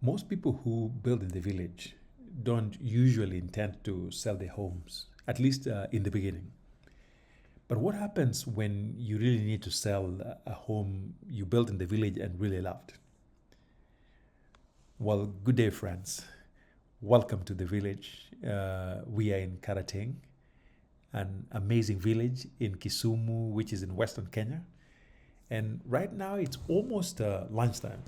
Most people who build in the village don't usually intend to sell their homes, at least in the beginning. But what happens when you really need to sell a home you built in the village and really loved? Well, good day, friends. Welcome to the village. We are in Karating, an amazing village in Kisumu, which is in Western Kenya. And right now it's almost lunchtime.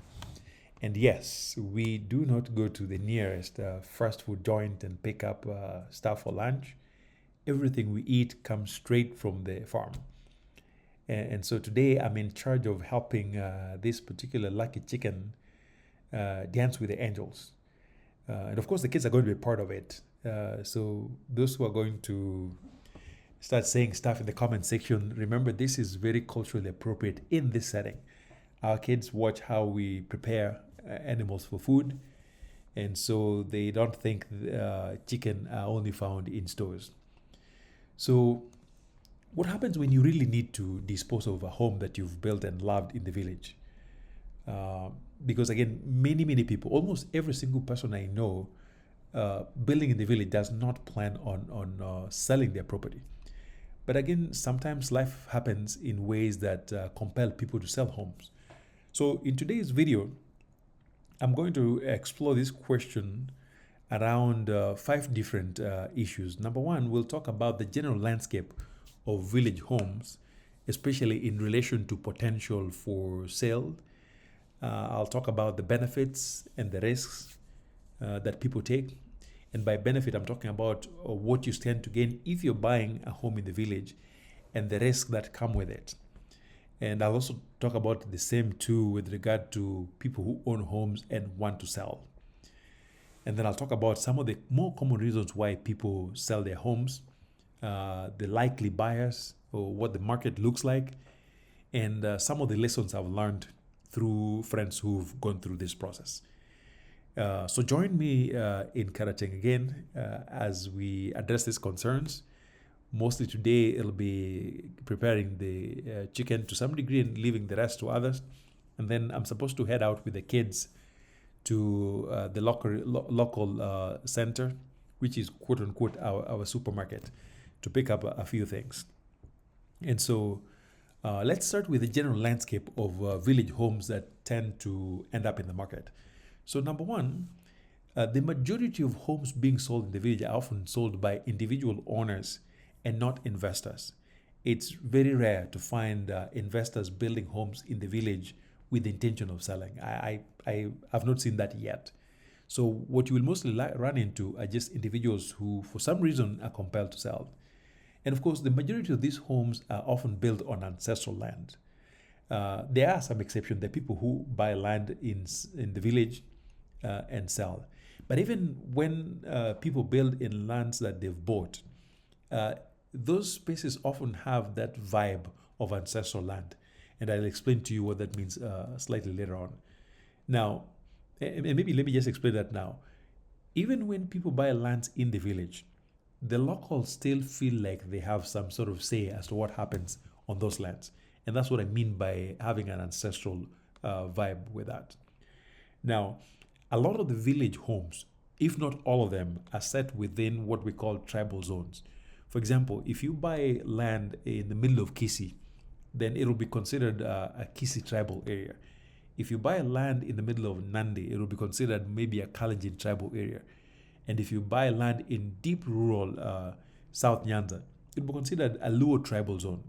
And yes, we do not go to the nearest fast food joint and pick up stuff for lunch. Everything we eat comes straight from the farm. And so today I'm in charge of helping this particular lucky chicken dance with the angels. And of course, the kids are going to be part of it. So those who are going to start saying stuff in the comment section, remember this is very culturally appropriate in this setting. Our kids watch how we prepare animals for food, and so they don't think chicken are only found in stores. So, what happens when you really need to dispose of a home that you've built and loved in the village? Uh, because again, many people, almost every single person I know, building in the village does not plan on selling their property. But again, sometimes life happens in ways that compel people to sell homes. So in today's video, I'm going to explore this question around five different issues. Number one, we'll talk about the general landscape of village homes, especially in relation to potential for sale. I'll talk about the benefits and the risks that people take. And by benefit, I'm talking about what you stand to gain if you're buying a home in the village and the risks that come with it. And I'll also talk about the same too with regard to people who own homes and want to sell. And then I'll talk about some of the more common reasons why people sell their homes, the likely buyers, or what the market looks like, and some of the lessons I've learned through friends who've gone through this process. So join me in Karating again as we address these concerns. Mostly today, it'll be preparing the chicken to some degree and leaving the rest to others. And then I'm supposed to head out with the kids to the local center, which is quote unquote our supermarket, to pick up a few things. And so let's start with the general landscape of village homes that tend to end up in the market. So number one, the majority of homes being sold in the village are often sold by individual owners and not investors. It's very rare to find investors building homes in the village with the intention of selling. I have not seen that yet. So what you will mostly run into are just individuals who, for some reason, are compelled to sell. And of course, the majority of these homes are often built on ancestral land. There are some exceptions. There are people who buy land in the village and sell. But even when people build in lands that they've bought, those spaces often have that vibe of ancestral land. And I'll explain to you what that means slightly later on. Now, and maybe let me just explain that now. Even when people buy lands in the village, the locals still feel like they have some sort of say as to what happens on those lands. And that's what I mean by having an ancestral vibe with that. Now, a lot of the village homes, if not all of them, are set within what we call tribal zones. For example, if you buy land in the middle of Kisi, then it will be considered a Kisi tribal area. If you buy land in the middle of Nandi, it will be considered maybe a Kalenjin tribal area. And if you buy land in deep rural South Nyanza, it will be considered a Luo tribal zone.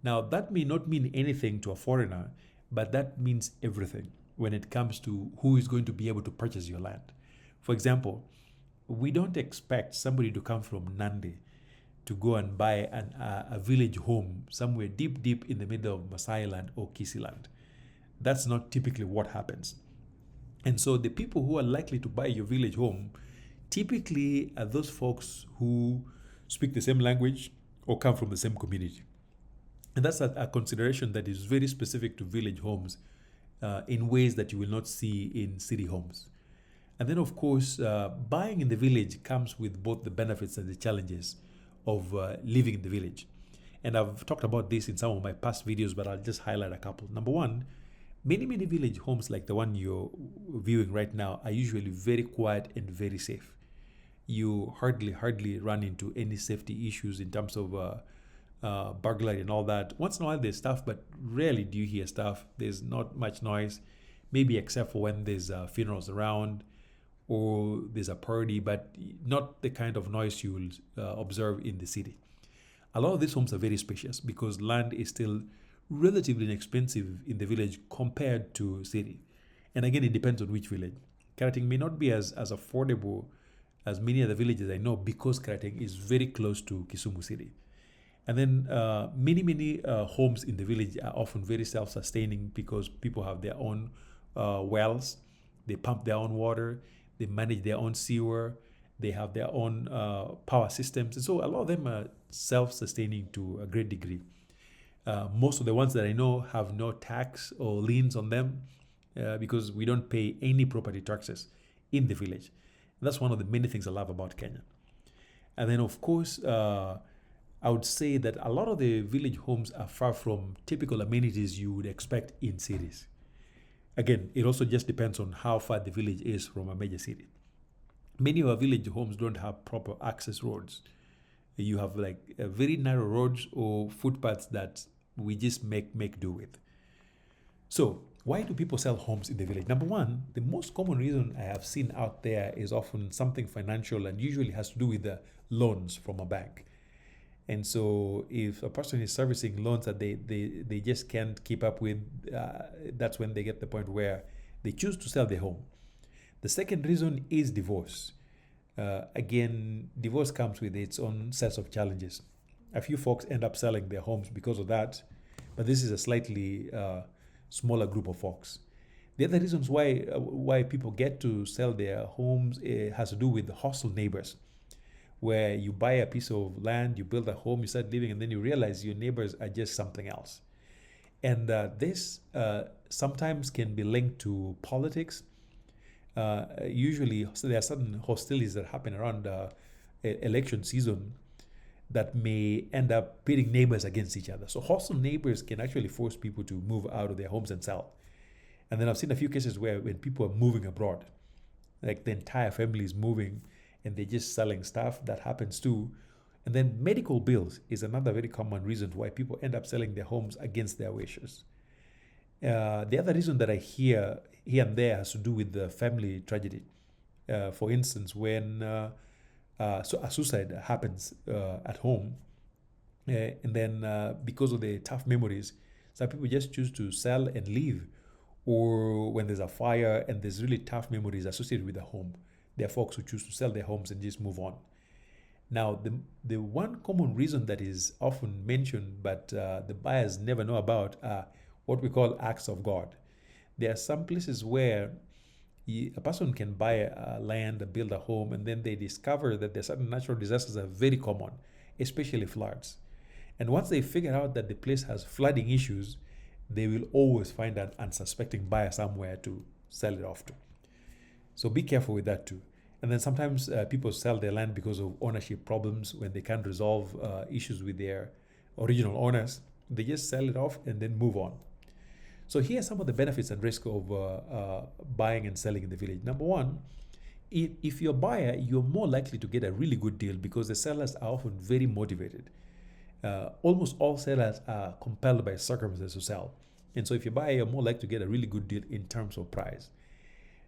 Now, that may not mean anything to a foreigner, but that means everything when it comes to who is going to be able to purchase your land. For example, we don't expect somebody to come from Nandi to go and buy a village home somewhere deep in the middle of Masai land or Kisi land. That's not typically what happens. And so the people who are likely to buy your village home typically are those folks who speak the same language or come from the same community. And that's a consideration that is very specific to village homes in ways that you will not see in city homes. And then, of course, buying in the village comes with both the benefits and the challenges of living in the village. And I've talked about this in some of my past videos, but I'll just highlight a couple. Number one, Many village homes like the one you're viewing right now are usually very quiet and very safe. You hardly run into any safety issues in terms of burglary and all that. Once in a while there's stuff, but rarely do you hear stuff. There's not much noise, maybe except for when there's funerals around or there's a party, but not the kind of noise you will observe in the city. A lot of these homes are very spacious because land is still relatively inexpensive in the village compared to city. And again, it depends on which village. Karating may not be as affordable as many other villages I know because Karating is very close to Kisumu City. And then many homes in the village are often very self-sustaining because people have their own wells, they pump their own water, they manage their own sewer, they have their own power systems. And so a lot of them are self-sustaining to a great degree. Most of the ones that I know have no tax or liens on them because we don't pay any property taxes in the village. And that's one of the many things I love about Kenya. And then, of course, I would say that a lot of the village homes are far from typical amenities you would expect in cities. Again, it also just depends on how far the village is from a major city. Many of our village homes don't have proper access roads. You have like very narrow roads or footpaths that we just make do with. So why do people sell homes in the village? Number one, the most common reason I have seen out there is often something financial and usually has to do with the loans from a bank. And so if a person is servicing loans that they just can't keep up with, that's when they get the point where they choose to sell their home. The second reason is divorce. Again, divorce comes with its own sets of challenges. A few folks end up selling their homes because of that, but this is a slightly smaller group of folks. The other reasons why people get to sell their homes has to do with the hostile neighbors, where you buy a piece of land, you build a home, you start living, and then you realize your neighbors are just something else. And this sometimes can be linked to politics. Usually, so there are certain hostilities that happen around election season that may end up pitting neighbors against each other. So hostile neighbors can actually force people to move out of their homes and sell. And then I've seen a few cases where when people are moving abroad, like the entire family is moving and they're just selling stuff, that happens too. And then medical bills is another very common reason why people end up selling their homes against their wishes. The other reason that I hear here and there has to do with the family tragedy. For instance, when a suicide happens at home, and then because of the tough memories, some people just choose to sell and leave. Or when there's a fire and there's really tough memories associated with the home, there are folks who choose to sell their homes and just move on. Now, the one common reason that is often mentioned, but the buyers never know about, are what we call acts of God. There are some places where a person can buy a land, build a home, and then they discover that there are certain natural disasters that are very common, especially floods. And once they figure out that the place has flooding issues, they will always find an unsuspecting buyer somewhere to sell it off to. So be careful with that too. And then sometimes people sell their land because of ownership problems when they can't resolve issues with their original owners. They just sell it off and then move on. So here are some of the benefits and risks of buying and selling in the village. Number one, if you're a buyer, you're more likely to get a really good deal because the sellers are often very motivated. Almost all sellers are compelled by circumstances to sell. And so if you buy, you're more likely to get a really good deal in terms of price.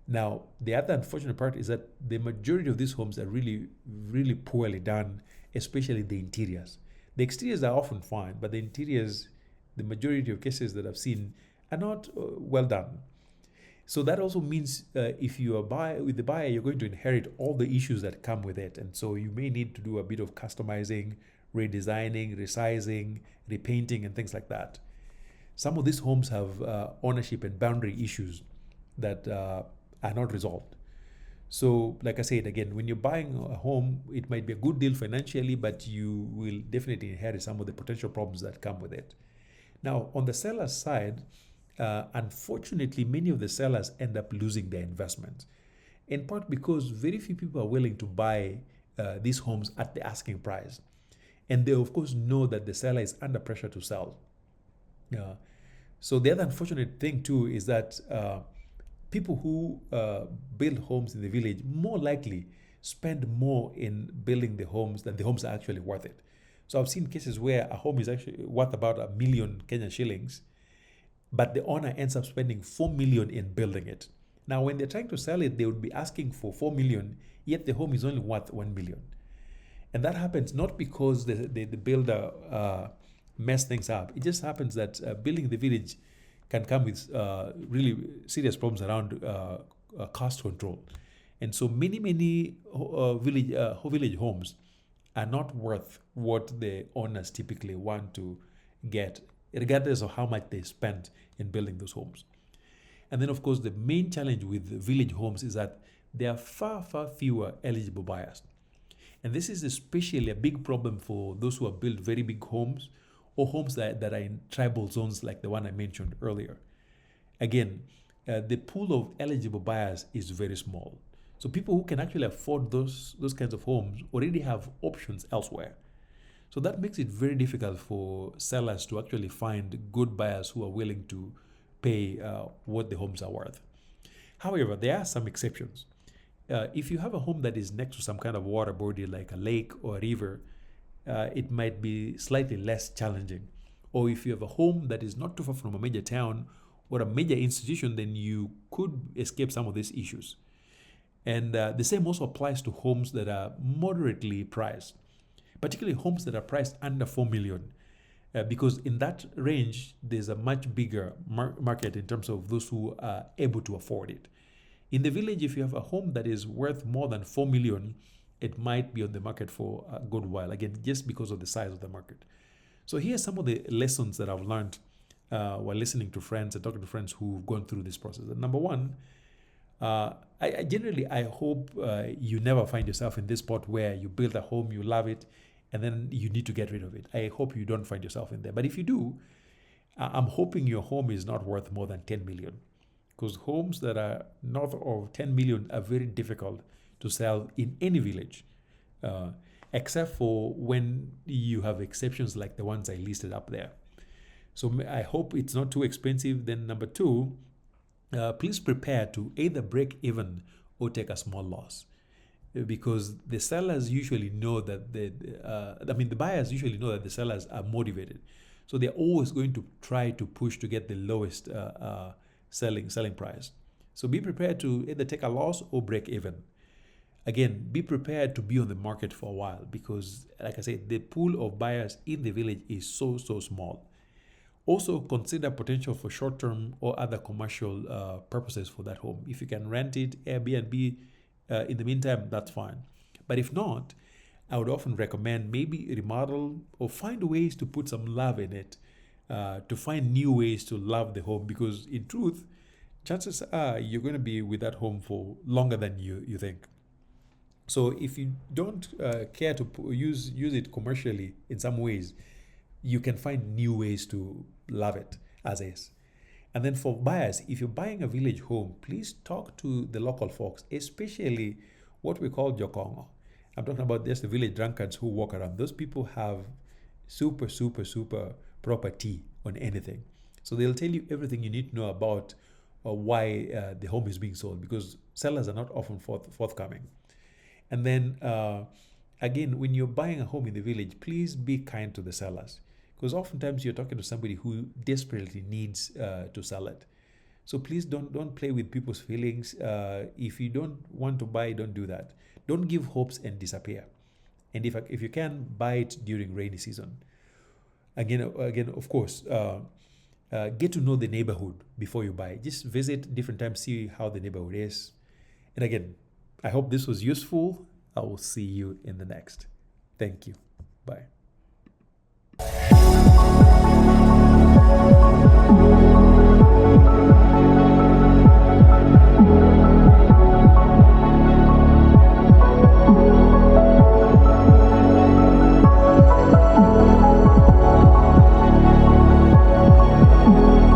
Now, the other unfortunate part is that the majority of these homes are really poorly done, especially the interiors. The exteriors are often fine, but the interiors, the majority of cases that I've seen, are not well done. So that also means if you are with the buyer, you're going to inherit all the issues that come with it. And so you may need to do a bit of customizing, redesigning, resizing, repainting, and things like that. Some of these homes have ownership and boundary issues that are not resolved. So, like I said, again, when you're buying a home, it might be a good deal financially, but you will definitely inherit some of the potential problems that come with it. Now, on the seller's side, unfortunately, many of the sellers end up losing their investment, in part because very few people are willing to buy these homes at the asking price. And they, of course, know that the seller is under pressure to sell. So the other unfortunate thing too is that people who build homes in the village more likely spend more in building the homes than the homes are actually worth it. So I've seen cases where a home is actually worth about 1 million Kenyan shillings, but the owner ends up spending 4 million in building it. Now, when they're trying to sell it, they would be asking for 4 million, yet the home is only worth 1 million. And that happens not because the builder mess things up. It just happens that building the village can come with really serious problems around cost control. And so many village homes are not worth what the owners typically want to get, regardless of how much they spent in building those homes. And then, of course, the main challenge with village homes is that there are far fewer eligible buyers. And this is especially a big problem for those who have built very big homes or homes that are in tribal zones like the one I mentioned earlier. Again, the pool of eligible buyers is very small. So people who can actually afford those kinds of homes already have options elsewhere. So that makes it very difficult for sellers to actually find good buyers who are willing to pay what the homes are worth. However, there are some exceptions. If you have a home that is next to some kind of water body like a lake or a river, it might be slightly less challenging. Or if you have a home that is not too far from a major town or a major institution, then you could escape some of these issues. And the same also applies to homes that are moderately priced, particularly homes that are priced under 4 million. Because in that range, there's a much bigger market in terms of those who are able to afford it. In the village, if you have a home that is worth more than 4 million, it might be on the market for a good while, again, just because of the size of the market. So here's some of the lessons that I've learned while listening to friends and talking to friends who've gone through this process. And number one, I hope you never find yourself in this spot where you build a home, you love it, and then you need to get rid of it. I hope you don't find yourself in there. But if you do, I'm hoping your home is not worth more than 10 million. Because homes that are north of 10 million are very difficult to sell in any village, except for when you have exceptions like the ones I listed up there. So I hope it's not too expensive. Then number two, please prepare to either break even or take a small loss, because the sellers usually know that the buyers usually know that the sellers are motivated, so they're always going to try to push to get the lowest selling price. So be prepared to either take a loss or break even. Again, be prepared to be on the market for a while, because like I said, the pool of buyers in the village is so small. Also consider potential for short-term or other commercial purposes for that home. If you can rent it, Airbnb, in the meantime, that's fine. But if not, I would often recommend maybe remodel or find ways to put some love in it, to find new ways to love the home, because in truth, chances are you're going to be with that home for longer than you think. So if you don't care to use it commercially in some ways, you can find new ways to love it as is. And then for buyers, if you're buying a village home, please talk to the local folks, especially what we call Jokongo. I'm talking about just the village drunkards who walk around. Those people have super property on anything. So they'll tell you everything you need to know about why the home is being sold, because sellers are not often forthcoming. And then again, when you're buying a home in the village, please be kind to the sellers, because oftentimes you're talking to somebody who desperately needs to sell it. So please don't play with people's feelings. If you don't want to buy, don't do that. Don't give hopes and disappear. And if you can, buy it during rainy season. Again, of course, get to know the neighborhood before you buy. Just visit different times, see how the neighborhood is. And again, I hope this was useful. I will see you in the next. Thank you. Bye.